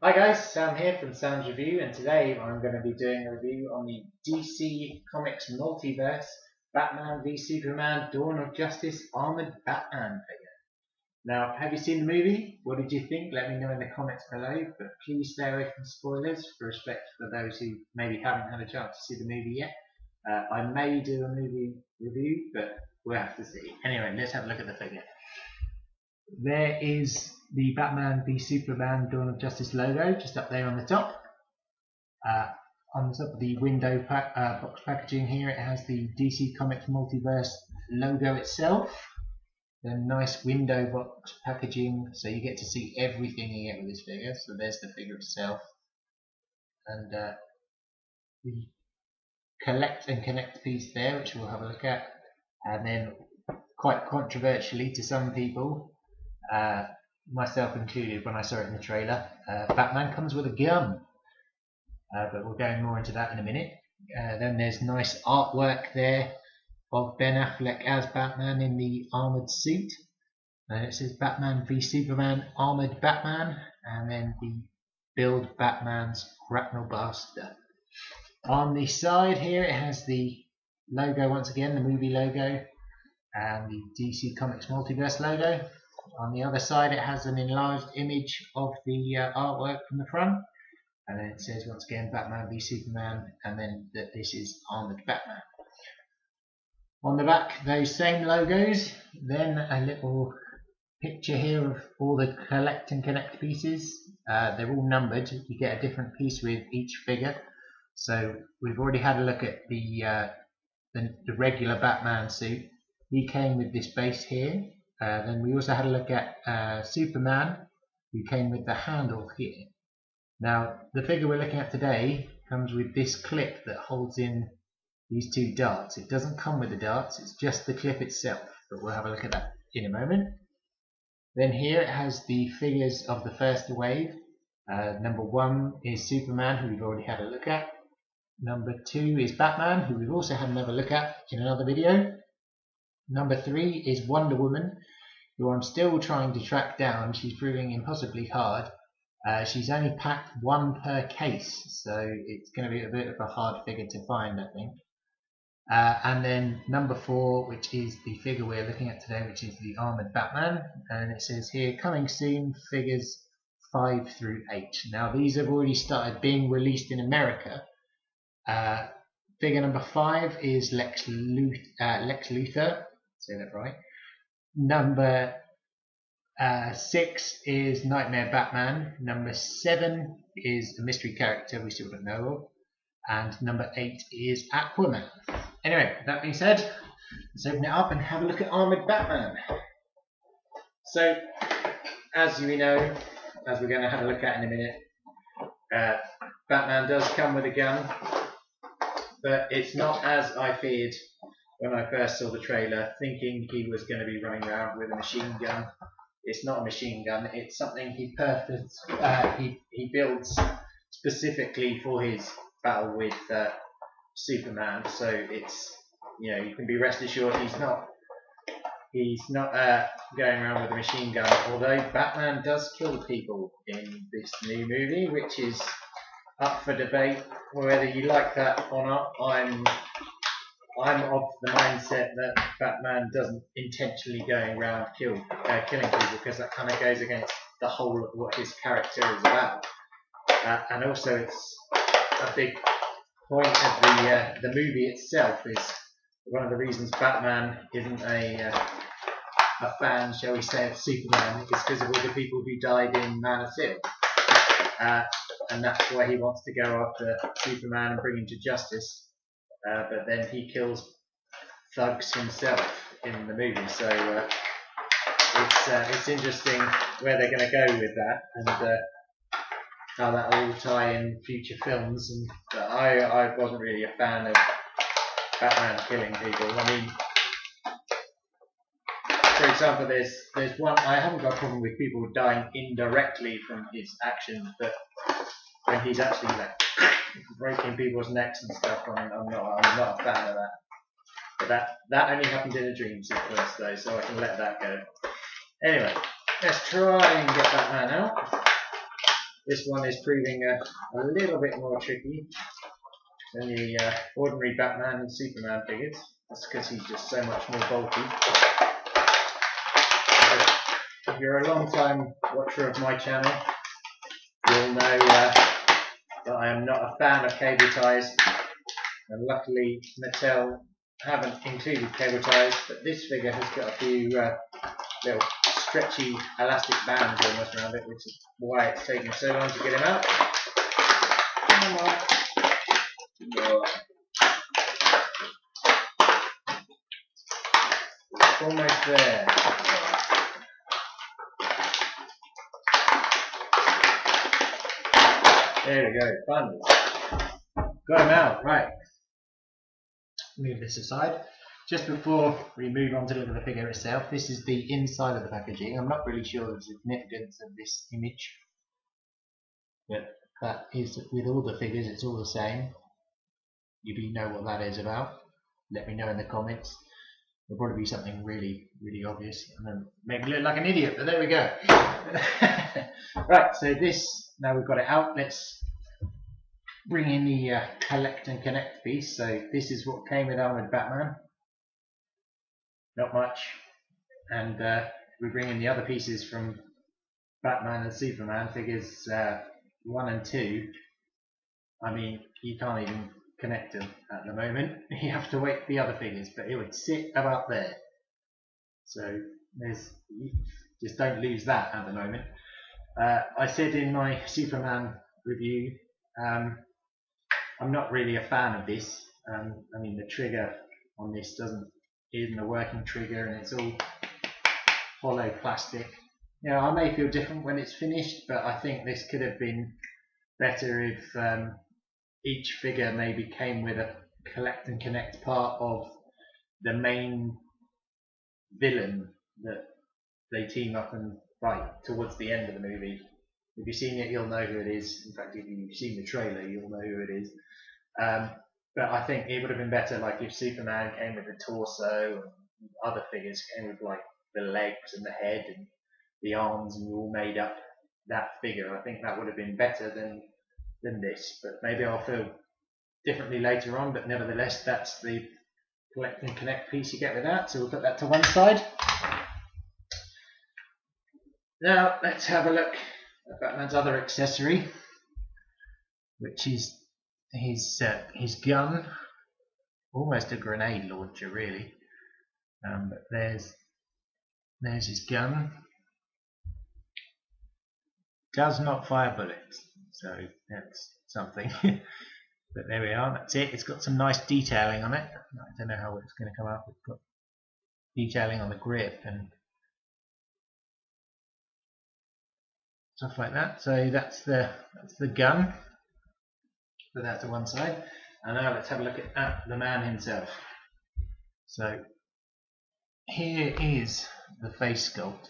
Hi guys, Sam here from Sam's Review, and today I'm going to be doing a review on the DC Comics Multiverse Batman v Superman Dawn of Justice Armoured Batman figure. Now, have you seen the movie? What did you think? Let me know in the comments below, but please stay away from spoilers for respect for those who maybe haven't had a chance to see the movie yet. I may do a movie review, but we'll have to see. Anyway, let's have a look at the figure. There is the Batman v Superman Dawn of Justice logo just up there on the top. On the top of the window box packaging here, it has the DC Comics Multiverse logo itself. The nice window box packaging, so you get to see everything you get with this figure. So there's the figure itself, and the collect and connect piece there, which we'll have a look at. And then, quite controversially to some people, myself included when I saw it in the trailer, Batman comes with a gun, but we'll go more into that in a minute. Then there's nice artwork there of Ben Affleck as Batman in the armoured suit, and it says Batman v Superman Armoured Batman, and then the Build Batman's grapnel blaster. On the side here it has the logo once again, the movie logo, and the DC Comics Multiverse logo. On the other side it has an enlarged image of the artwork from the front, and then it says once again Batman v Superman, and then that this is Armoured Batman. On the back, those same logos, then a little picture here of all the collect and connect pieces. They're all numbered, you get a different piece with each figure. So we've already had a look at the regular Batman suit. He came with this base here. Then we also had a look at Superman, who came with the handle here. Now, the figure we're looking at today comes with this clip that holds in these two darts. It doesn't come with the darts, it's just the clip itself, but we'll have a look at that in a moment. Then here it has the figures of the first wave. Number 1 is Superman, who we've already had a look at. Number 2 is Batman, who we've also had another look at in another video. Number 3 is Wonder Woman, who I'm still trying to track down. She's proving impossibly hard. She's only packed 1 per case, so it's going to be a bit of a hard figure to find, I think. And then number 4, which is the figure we're looking at today, which is the Armoured Batman, and it says here, coming soon, figures 5 through 8. Now these have already started being released in America. Figure number 5 is Lex Luthor, say that right. Number 6 is Nightmare Batman. Number 7 is a mystery character we still don't know of. And number 8 is Aquaman. Anyway, that being said, let's open it up and have a look at Armoured Batman. So, as we know, as we're going to have a look at in a minute, Batman does come with a gun, but it's not as I feared when I first saw the trailer, thinking he was going to be running around with a machine gun. It's not a machine gun, it's something he builds specifically for his battle with Superman. So it's, you can be rest assured he's not going around with a machine gun, although Batman does kill people in this new movie, which is up for debate whether you like that or not. I'm of the mindset that Batman doesn't intentionally going around killing people, because that kind of goes against the whole of what his character is about. And also it's a big point of the movie itself is one of the reasons Batman isn't a fan, shall we say, of Superman, is because of all the people who died in Man of Steel. And that's why he wants to go after Superman and bring him to justice. But then he kills thugs himself in the movie. So it's interesting where they're going to go with that, and how that will tie in future films. And I wasn't really a fan of Batman killing people. I mean, for example, there's one, I haven't got a problem with people dying indirectly from his actions, but when he's actually like breaking people's necks and stuff, I'm not a fan of that. But that only happened in a dream sequence though, so I can let that go. Anyway, let's try and get Batman out. This one is proving a little bit more tricky than the ordinary Batman and Superman figures. That's because he's just so much more bulky. If you're a long time watcher of my channel, you'll know that I am not a fan of cable ties, and luckily Mattel haven't included cable ties, but this figure has got a few little stretchy elastic bands almost around it, which is why it's taking so long to get him out. Come on. It's almost there. There we go, fun. Got him out, right. Move this aside. Just before we move on to look at the figure itself, this is the inside of the packaging. I'm not really sure the significance of this image, but that is, with all the figures, it's all the same. You know what that is about. Let me know in the comments. There'll probably be something really, really obvious and then make me look like an idiot, but there we go. Right, so this, now we've got it out, let's bring in the collect and connect piece. So this is what came with Armored Batman. Not much. And we bring in the other pieces from Batman and Superman figures 1 and 2. I mean, you can't even connect them at the moment. You have to wait for the other figures, but it would sit about there. So just don't lose that at the moment. I said in my Superman review, I'm not really a fan of this. I mean, the trigger on this isn't a working trigger, and it's all hollow plastic. You know, I may feel different when it's finished, but I think this could have been better if each figure maybe came with a collect and connect part of the main villain that they team up and fight towards the end of the movie. If you've seen it, you'll know who it is. In fact, if you've seen the trailer, you'll know who it is. But I think it would have been better, like if Superman came with the torso, and other figures came with like the legs and the head and the arms, and all made up that figure. I think that would have been better than this. But maybe I'll feel differently later on. But nevertheless, that's the collect and connect piece you get with that. So we'll put that to one side. Now let's have a look at Batman's other accessory, which is his gun, almost a grenade launcher really. But there's his gun. Does not fire bullets, so that's something. But there we are, that's it. It's got some nice detailing on it. I don't know how it's going to come out. It's got detailing on the grip and stuff like that. So that's the gun. Put that to one side. And now let's have a look at the man himself. So here is the face sculpt.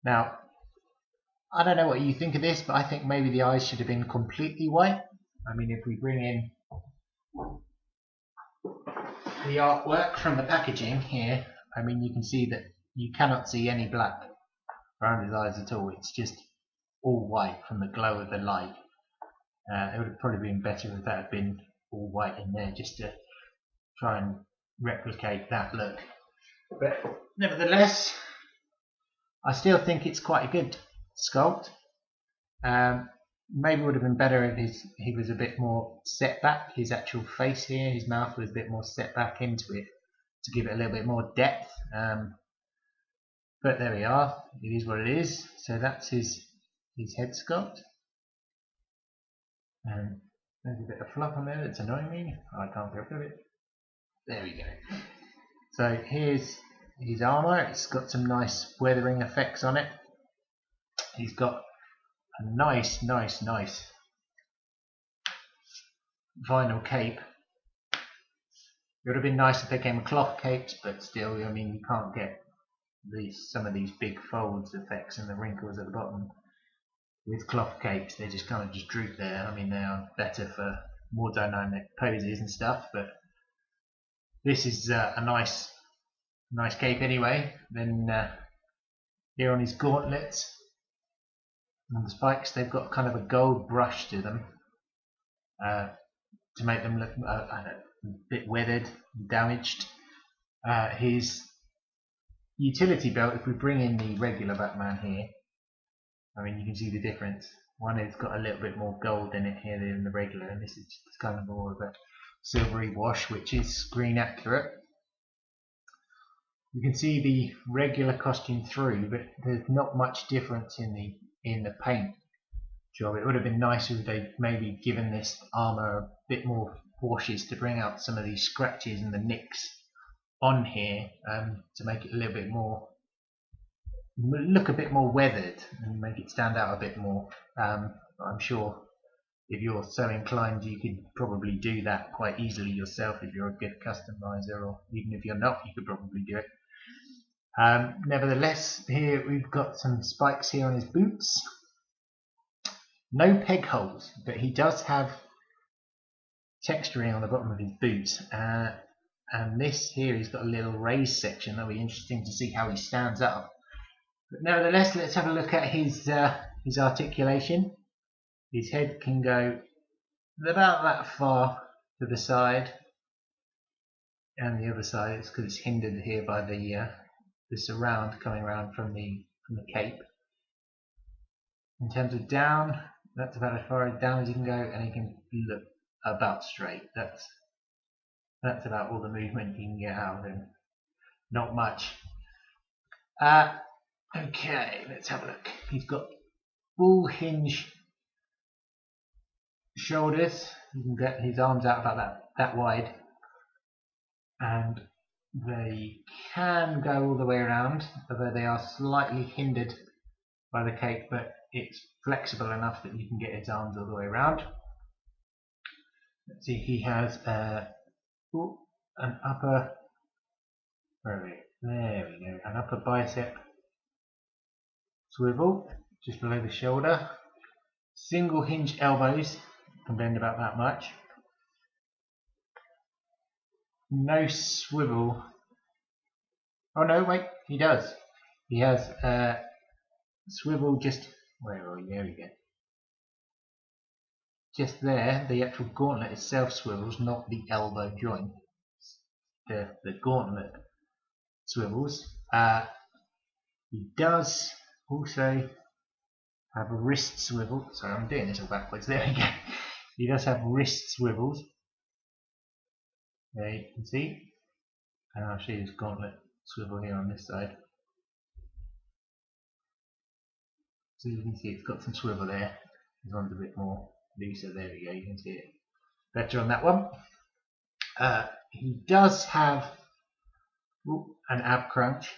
Now, I don't know what you think of this, but I think maybe the eyes should have been completely white. I mean, if we bring in the artwork from the packaging here, I mean, you can see that you cannot see any black around his eyes at all. It's just all white from the glow of the light. It would have probably been better if that had been all white in there, just to try and replicate that look. But nevertheless, I still think it's quite a good sculpt. Maybe would have been better if he was a bit more set back. His actual face here, his mouth was a bit more set back into it to give it a little bit more depth. But there we are. It is what it is. So that's his head sculpt. And there's a bit of fluff on there that's annoying me. I can't get rid of it. There we go. So here's his armour. It's got some nice weathering effects on it. He's got a nice vinyl cape. It would have been nice if they came with cloth capes, but still, I mean, you can't get some of these big folds effects and the wrinkles at the bottom with cloth capes. They just kind of just droop there. I mean, they are better for more dynamic poses and stuff, but this is a nice cape anyway. Then here on his gauntlets, And the spikes, they've got kind of a gold brush to them to make them look a bit weathered, damaged. His utility belt, if we bring in the regular Batman here, I mean, you can see the difference. One has got a little bit more gold in it here than the regular, and this is just kind of more of a silvery wash, which is screen accurate. You can see the regular costume through, but there's not much difference in the paint job. It would have been nicer if they'd maybe given this armour a bit more washes to bring out some of these scratches and the nicks on here, to make it a little bit more, look a bit more weathered and make it stand out a bit more. I'm sure if you're so inclined, you could probably do that quite easily yourself if you're a good customizer, or even if you're not, you could probably do it. Nevertheless, here we've got some spikes here on his boots. No peg holes, but he does have texturing on the bottom of his boots. And this here, he's got a little raised section. That'll be interesting to see how he stands up. But nevertheless, let's have a look at his articulation. His head can go about that far to the side, and the other side is because it's hindered here by the surround coming around from the cape. In terms of down, that's about as far down as you can go, and he can look about straight. That's about all the movement you can get out of him. Not much. Okay, let's have a look. He's got full hinge shoulders. You can get his arms out about that wide, and they can go all the way around, although they are slightly hindered by the cape, but it's flexible enough that you can get his arms all the way around. Let's see, he has an upper, there we go, an upper bicep swivel just below the shoulder. Single hinge elbows, can bend about that much. No swivel. Oh no, wait, he does. He has swivel just, where are we? There we go. Just there, the actual gauntlet itself swivels, not the elbow joint. The gauntlet swivels. He does also have a wrist swivel. Sorry, I'm doing this all backwards. There we go. He does have wrist swivels. There you can see. And I'll show you his gauntlet swivel here on this side. So you can see it's got some swivel there. This one's a bit more looser. There we go. You can see it better on that one. He does have an ab crunch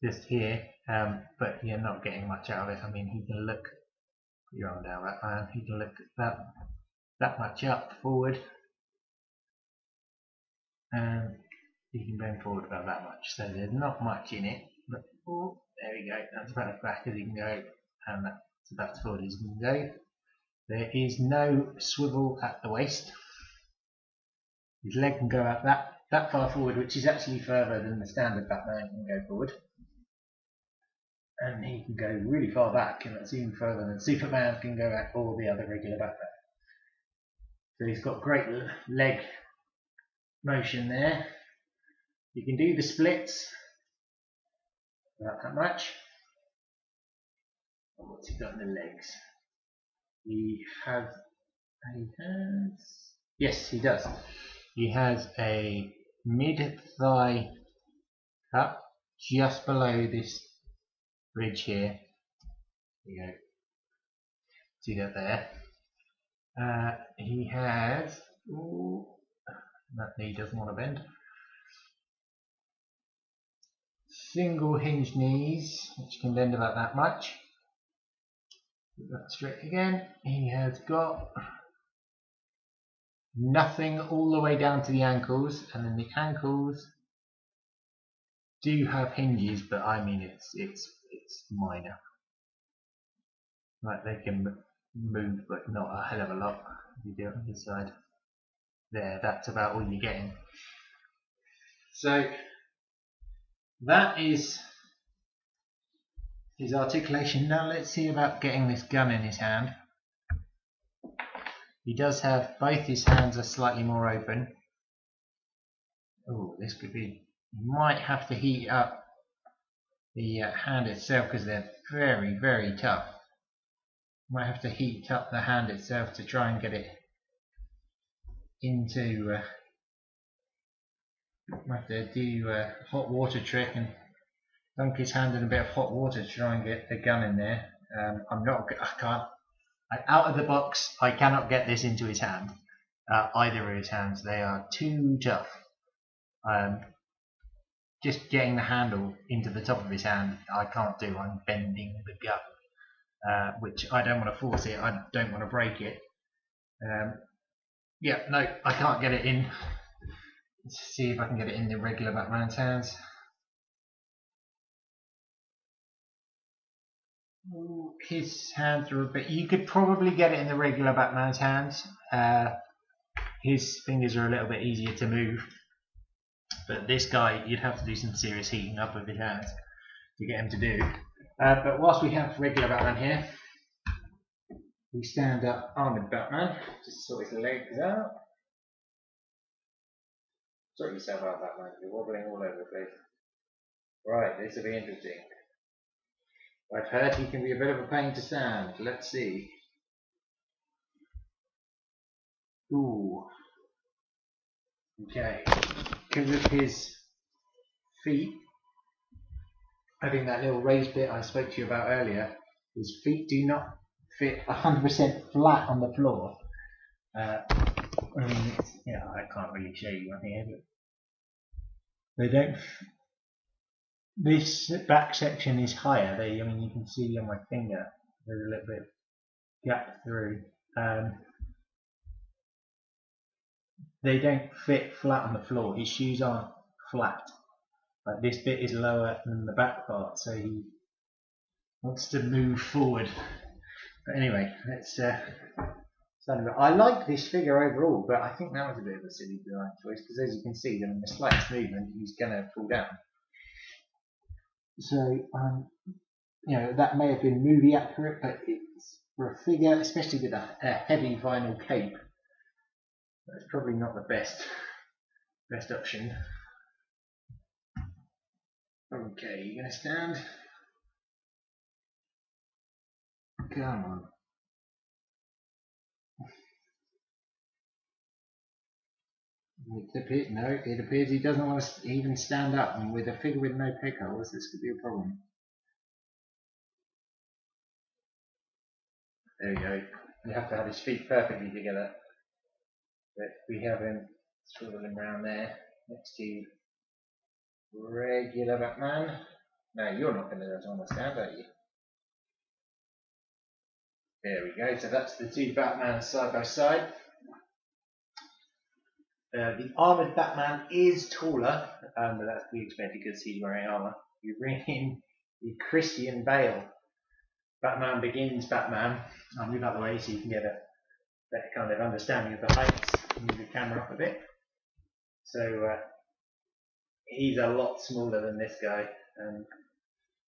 just here, but you're not getting much out of it. I mean, he can look, put your arm down, Batman, he can look that much up, forward, and he can bend forward about that much. So there's not much in it, but there we go. That's about as back as he can go, and that's about as forward as he can go. There is no swivel at the waist. His leg can go out that far forward, which is actually further than the standard Batman can go forward. And he can go really far back, and that's even further than Superman can go back, or the other regular Batman. So he's got great leg motion there. You can do the splits, about that much. What's he got in the legs? Yes, he does. He has a mid-thigh cut just below this ridge here. There you go. See that there? He has, that knee doesn't want to bend. Single hinge knees, which can bend about that much. Put that straight again. He has got nothing all the way down to the ankles, and then the ankles do have hinges, but I mean it's minor. Like, they can move, but not a hell of a lot. If you do it on this side, there, that's about all you're getting. So that is his articulation. Now let's see about getting this gun in his hand. He does have both his hands are slightly more open. Oh, this could be. You might have to heat up the hand itself because they're very, very tough. You might have to heat up the hand itself to try and get it into. Might have to do a hot water trick and dunk his hand in a bit of hot water to try and get the gun in there. I can't. Out of the box, I cannot get this into his hand. Either of his hands, they are too tough. Just getting the handle into the top of his hand, I can't do. I'm bending the gun, which I don't want to force it. I don't want to break it. Yeah, no, I can't get it in. Let's see if I can get it in the regular Batman's hands. His hands are a bit. You could probably get it in the regular Batman's hands. His fingers are a little bit easier to move, but this guy, you'd have to do some serious heating up of his hands to get him to do. But whilst we have regular Batman here, we stand up armoured Batman. Just sort his legs out. Sort yourself out, Batman. You're wobbling all over the place. Right, this will be interesting. I've heard he can be a bit of a pain to stand. Let's see. Ooh. Okay. Because of his feet, I think that little raised bit I spoke to you about earlier, his feet do not fit 100% flat on the floor. I mean, I can't really show you on here, but they don't. This back section is higher. I mean, you can see on my finger there's a little bit of gap through. They don't fit flat on the floor. His shoes aren't flat. Like this bit is lower than the back part, so he wants to move forward. But anyway, let's stand about. I like this figure overall, but I think that was a bit of a silly design choice because, as you can see, in the slightest movement, he's going to fall down. So, that may have been movie accurate, but it's for a figure, especially with a heavy vinyl cape, that's probably not the best option. Okay, you're going to stand? Come on. It appears he doesn't want to even stand up, and with a figure with no peg holes, this could be a problem. There we go. You have to have his feet perfectly together. But we have him swiveling around there next to regular Batman. No, you're not going to want to stand, are you? There we go. So that's the two Batmans side by side. The armoured Batman is taller, but that's to be expected because he's wearing armour. You bring in the Christian Bale Batman Begins Batman. I'll move out of the way so you can get a better kind of understanding of the heights. Move the camera up a bit. So he's a lot smaller than this guy.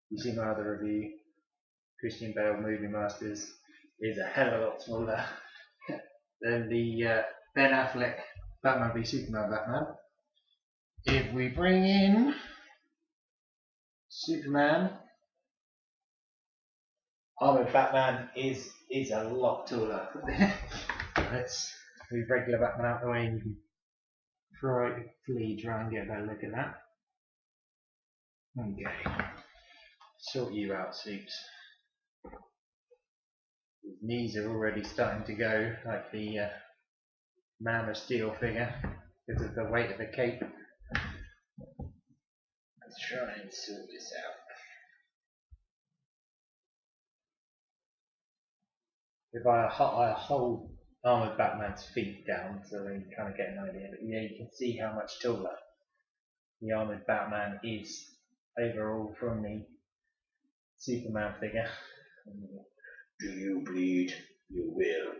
You see my other review, Christian Bale Movie Masters, is a hell of a lot smaller than the Ben Affleck Batman v Superman Batman. If we bring in Superman, armoured Batman is a lot taller. Let's move regular Batman out of the way and you can try and get a better look at that. Okay. Sort you out, Supes. His knees are already starting to go like the Man of Steel figure because of the weight of the cape. Let's try and sort this out. If I hold armoured Batman's feet down so you can kind of get an idea, but yeah, you can see how much taller the armoured Batman is overall from the Superman figure. Do you bleed? You will.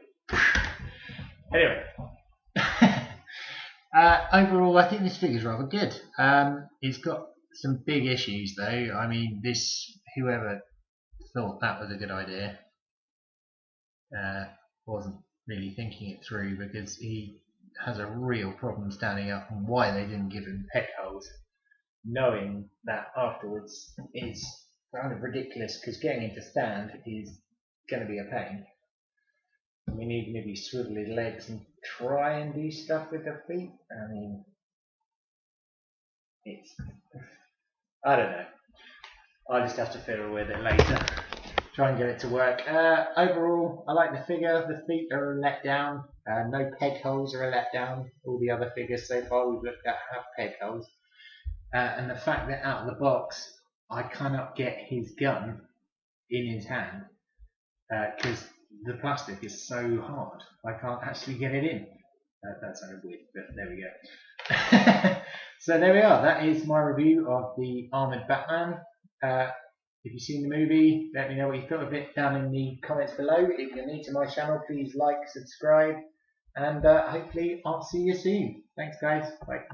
Anyway, overall, I think this figure's rather good. It's got some big issues though. I mean, whoever thought that was a good idea. Wasn't really thinking it through because he has a real problem standing up, and why they didn't give him peg holes, knowing that afterwards is kind of ridiculous because getting him to stand is going to be a pain. I mean, even if you swivel his legs and try and do stuff with the feet, I mean, I don't know. I'll just have to fiddle with it later. Try and get it to work. Overall, I like the figure. The feet are let down. No peg holes are let down. All the other figures so far we've looked at have peg holes. And the fact that out of the box, I cannot get his gun in his hand because the plastic is so hard. I can't actually get it in. That sounded weird, but there we go. So there we are. That is my review of the Armoured Batman. If you've seen the movie, let me know what you thought of it down in the comments below. If you're new to my channel, please like, subscribe, and hopefully I'll see you soon. Thanks guys. Bye.